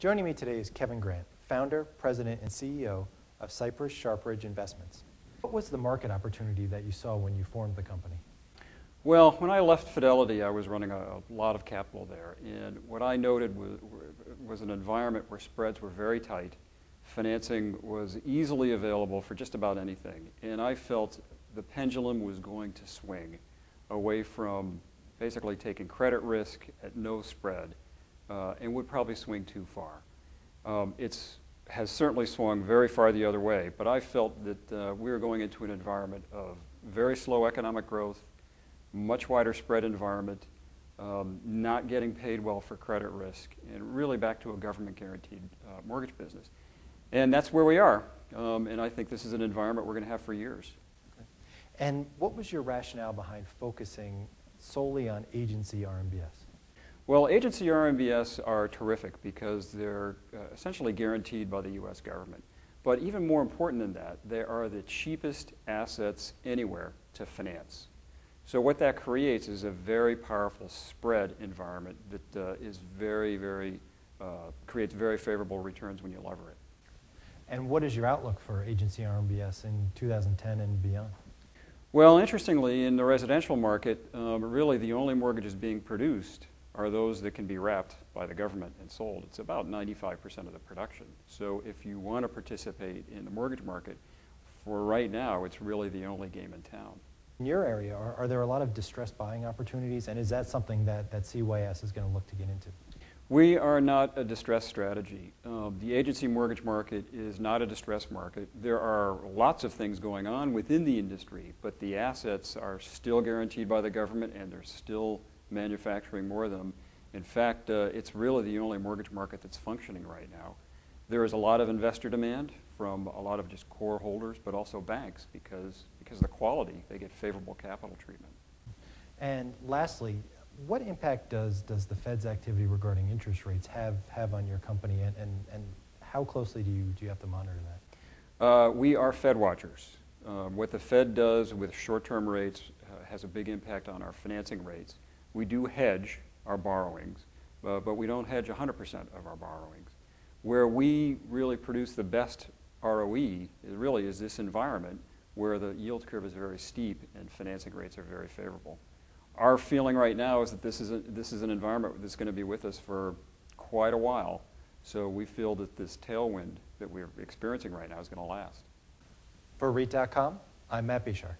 Joining me today is Kevin Grant, founder, president, and CEO of Cypress Sharpridge Investments. What was the market opportunity that you saw when you formed the company? Well, when I left Fidelity, I was running a lot of capital there, and what I noted was an environment where spreads were very tight, financing was easily available for just about anything, and I felt the pendulum was going to swing away from basically taking credit risk at no spread, and would probably swing too far. It has certainly swung very far the other way, but I felt that we were going into an environment of very slow economic growth, much wider spread environment, not getting paid well for credit risk, and really back to a government guaranteed mortgage business. And that's where we are, and I think this is an environment we're going to have for years. Okay. And what was your rationale behind focusing solely on Agency RMBS? Well, Agency RMBS are terrific because they're essentially guaranteed by the U.S. government. But even more important than that, they are the cheapest assets anywhere to finance. So what that creates is a very powerful spread environment that creates very favorable returns when you lever it. And what is your outlook for Agency RMBS in 2010 and beyond? Well, interestingly, in the residential market, really the only mortgages being produced are those that can be wrapped by the government and sold. It's about 95% of the production. So if you want to participate in the mortgage market, for right now, it's really the only game in town. In your area, are there a lot of distressed buying opportunities, and is that something that CYS is going to look to get into? We are not a distressed strategy. The agency mortgage market is not a distressed market. There are lots of things going on within the industry, but the assets are still guaranteed by the government and they're still manufacturing more of them. In fact, it's really the only mortgage market that's functioning right now. There is a lot of investor demand from a lot of just core holders, but also banks because of the quality, they get favorable capital treatment. And lastly, what impact does the Fed's activity regarding interest rates have on your company, and how closely do you have to monitor that? We are Fed watchers. What the Fed does with short-term rates has a big impact on our financing rates. We do hedge our borrowings, but we don't hedge 100% of our borrowings. Where we really produce the best ROE is this environment where the yield curve is very steep and financing rates are very favorable. Our feeling right now is that this is an environment that's going to be with us for quite a while, so we feel that this tailwind that we're experiencing right now is going to last. For REIT.com, I'm Matt Bishar.